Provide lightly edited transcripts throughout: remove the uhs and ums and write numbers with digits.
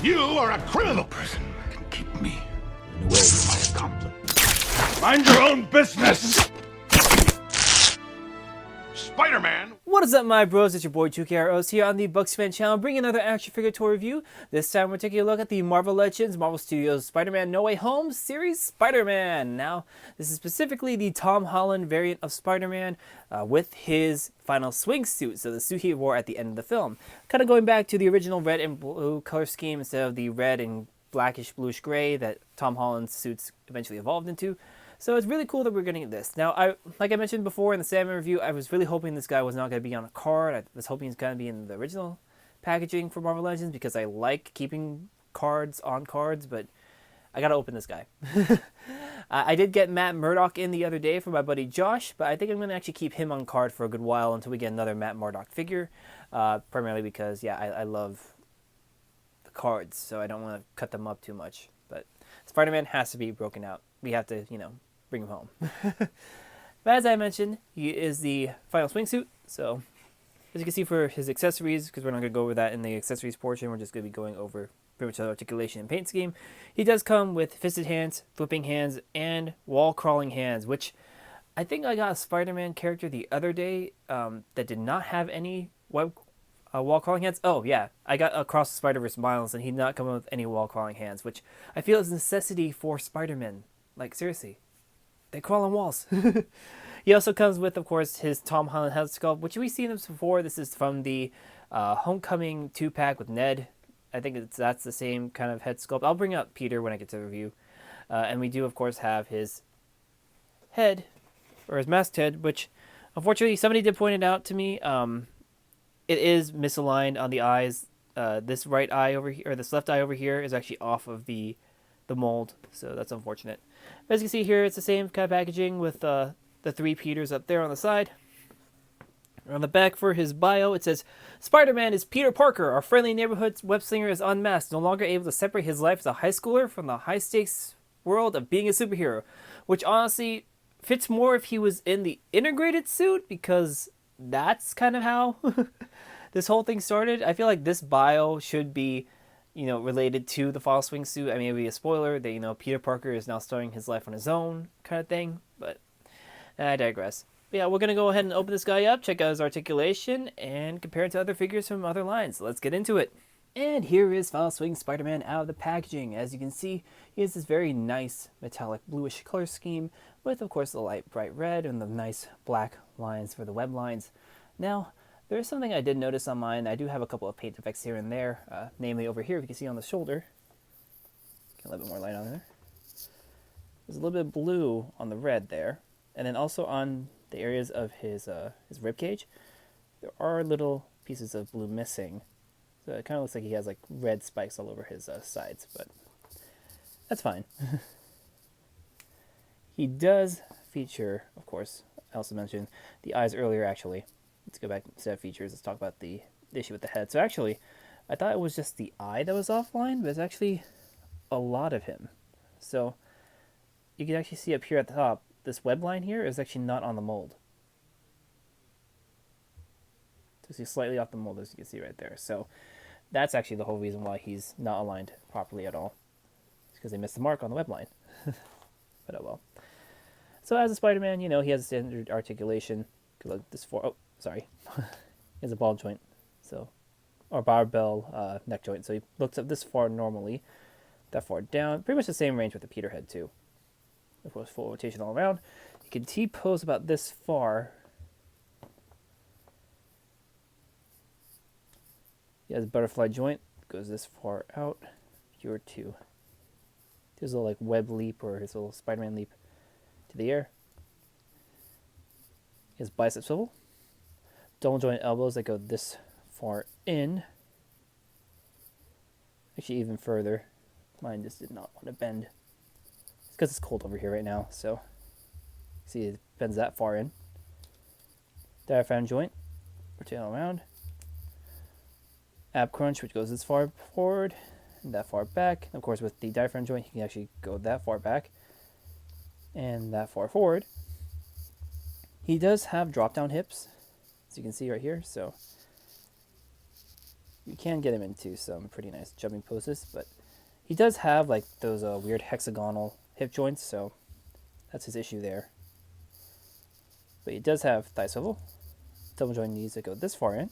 You are a criminal. Prison can keep me in the way of my accomplice. Mind your own business! Spider-Man! What is up, my bros? It's your boy TrueKROO here on the Bucks Fan Channel, bringing another action figure toy review. This time we're taking a look at the Marvel Legends, Marvel Studios Spider-Man No Way Home series Spider-Man. Now, this is specifically the Tom Holland variant of Spider-Man with his final swing suit, so the suit he wore at the end of the film. Kind of going back to the original red and blue color scheme instead of the red and blackish bluish gray that Tom Holland's suits eventually evolved into. So it's really cool that we're getting this. Now, like I mentioned before in the Sandman review, I was really hoping this guy was not going to be on a card. I was hoping he's going to be in the original packaging for Marvel Legends because I like keeping cards on cards, but I got to open this guy. I did get Matt Murdock in the other day for my buddy Josh, but I think I'm going to actually keep him on card for a good while until we get another Matt Murdock figure, primarily because, yeah, I love the cards, so I don't want to cut them up too much. But Spider-Man has to be broken out. We have to, bring him home. But as I mentioned, he is the final swingsuit. So as you can see for his accessories, because we're not going to go over that in the accessories portion, we're just going to be going over pretty much the articulation and paint scheme. He does come with fisted hands, flipping hands, and wall crawling hands, which I think I got a Spider-Man character the other day that did not have any wall crawling hands. Oh yeah, I got Across the Spider-Verse Miles, and he did not come with any wall crawling hands, which I feel is a necessity for Spider-Man. Like, seriously. They crawl on walls. He also comes with, of course, his Tom Holland head sculpt, which we've seen this before. This is from the Homecoming 2-pack with Ned. I think that's the same kind of head sculpt. I'll bring up Peter when I get to the review. And we do, of course, have his head, or his masked head, which, unfortunately, somebody did point it out to me. It is misaligned on the eyes. This right eye over here, or this left eye over here, is actually off of the mold, so that's unfortunate. As you can see here, it's the same kind of packaging with the three Peters up there on the side. On the back for his bio, it says, Spider-Man is Peter Parker. Our friendly neighborhood web slinger is unmasked, no longer able to separate his life as a high schooler from the high-stakes world of being a superhero. Which honestly fits more if he was in the integrated suit, because that's kind of how this whole thing started. I feel like this bio should be related to the fall swing suit. I mean, it'd be a spoiler that, Peter Parker is now starting his life on his own kind of thing, but I digress. But yeah, we're going to go ahead and open this guy up, check out his articulation, and compare it to other figures from other lines. Let's get into it. And here is Fall Swing Spider-Man out of the packaging. As you can see, he has this very nice metallic bluish color scheme with, of course, the light bright red and the nice black lines for the web lines. Now, there is something I did notice on mine. I do have a couple of paint effects here and there, namely over here, if you can see on the shoulder. Get a little bit more light on there. There's a little bit of blue on the red there. And then also on the areas of his rib cage, there are little pieces of blue missing. So it kind of looks like he has like red spikes all over his sides, but that's fine. He does feature, of course, I also mentioned the eyes earlier actually. Let's go back instead of features. Let's talk about the issue with the head. So actually, I thought it was just the eye that was offline, but it's actually a lot of him. So you can actually see up here at the top, this web line here is actually not on the mold. So it's slightly off the mold, as you can see right there. So that's actually the whole reason why he's not aligned properly at all. It's because they missed the mark on the web line. But oh well. So as a Spider-Man, he has a standard articulation. Look, this sorry, he has a ball joint, or barbell neck joint. So he looks up this far normally, that far down. Pretty much the same range with the Peter head too. Of course, full rotation all around. You can T-pose about this far. He has a butterfly joint, goes this far out. If you were to do his little like web leap or his little Spider-Man leap to the air. His bicep swivel. Double joint elbows that go this far in. Actually, even further. Mine just did not want to bend. It's because it's cold over here right now, so see it bends that far in. Diaphragm joint, rotate all around. Ab crunch, which goes this far forward and that far back. Of course, with the diaphragm joint, you can actually go that far back and that far forward. He does have drop down hips, as you can see right here, so you can get him into some pretty nice jumping poses, but he does have like those weird hexagonal hip joints, so that's his issue there. But he does have thigh swivel, double joint knees that go this far in,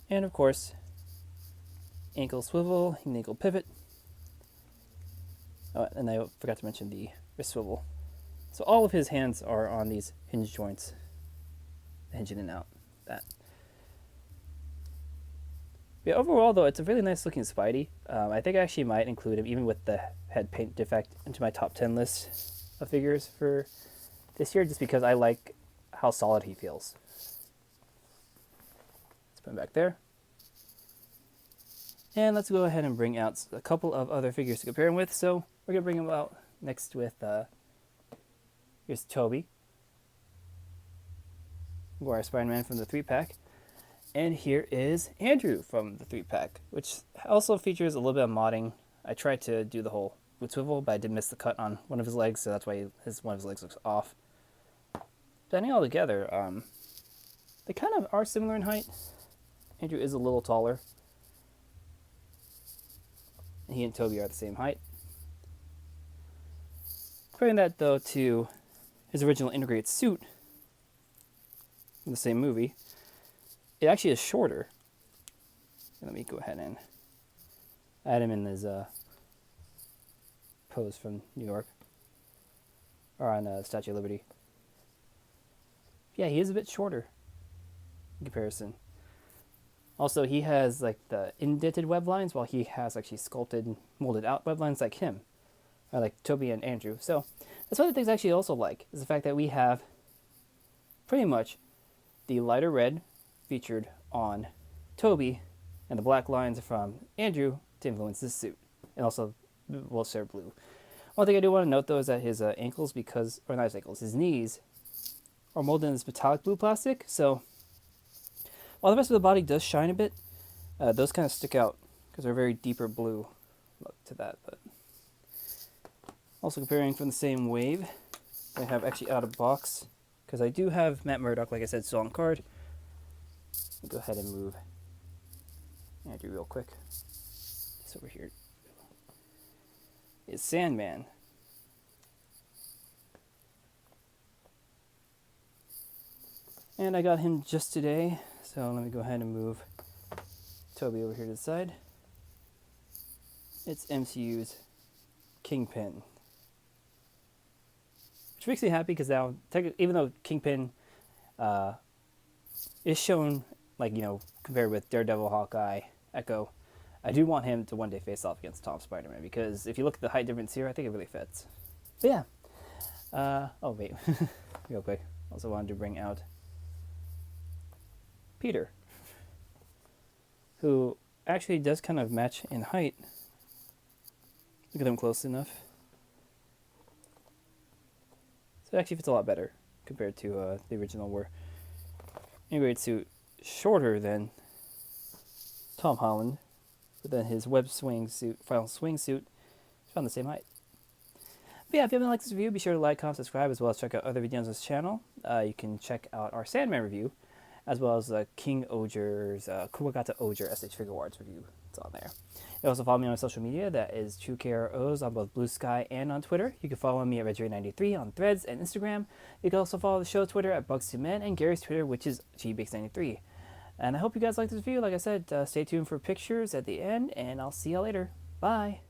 and of course, ankle swivel, ankle pivot. Oh, and I forgot to mention the wrist swivel. So all of his hands are on these hinge joints, hinge in and out. That. Yeah, overall, though, it's a really nice looking Spidey. I think I actually might include him, even with the head paint defect, into my top 10 list of figures for this year, just because I like how solid he feels. Let's put him back there. And let's go ahead and bring out a couple of other figures to compare him with. So we're going to bring him out next with, here's Toby, Maguire Spider-Man from the 3-pack. And here is Andrew from the 3-pack, which also features a little bit of modding. I tried to do the whole boot swivel, but I did miss the cut on one of his legs, so that's why one of his legs looks off. But all together, they kind of are similar in height. Andrew is a little taller. He and Toby are the same height. Comparing that, though, to his original integrated suit in the same movie, it actually is shorter. Let me go ahead and add him in his pose from New York, or on Statue of Liberty. Yeah, he is a bit shorter in comparison. Also, he has like the indented web lines, while he has actually sculpted, molded out web lines like him, or like Toby and Andrew. So that's one of the things I actually also like, is the fact that we have pretty much the lighter red featured on Toby, and the black lines from Andrew to influence this suit, and also will share blue. One thing I do want to note, though, is that his ankles, or not his ankles, his knees are molded in this metallic blue plastic, so while the rest of the body does shine a bit, those kind of stick out because they're very deeper blue look to that. But also comparing from the same wave, I have actually out of box, because I do have Matt Murdock, like I said, still on card. I'll go ahead and move Andrew real quick. He's over here. It's Sandman. And I got him just today, so let me go ahead and move Toby over here to the side. It's MCU's Kingpin. Which makes me happy, because now, even though Kingpin is shown, like, you know, compared with Daredevil, Hawkeye, Echo, I do want him to one day face off against Tom Spider-Man, because if you look at the height difference here, I think it really fits. But yeah. Oh, wait. Real quick. Also wanted to bring out Peter, who actually does kind of match in height. Look at him close enough. So it actually fits a lot better compared to the original, where integrated suit shorter than Tom Holland, but then his web swing suit, final swing suit, is found the same height. But yeah, if you haven't liked this review, be sure to like, comment, subscribe, as well as check out other videos on this channel. You can check out our Sandman review, as well as King Oger's Kuwagata Oger SH Figure Arts review. It's on there. You can also follow me on social media. That is TrueKROOs on both Blue Sky and on Twitter. You can follow me at Reggie93 on Threads and Instagram. You can also follow the show Twitter at Bugs2Men, and Gary's Twitter, which is GBix93. And I hope you guys liked this video. Like I said, stay tuned for pictures at the end, and I'll see y'all later. Bye!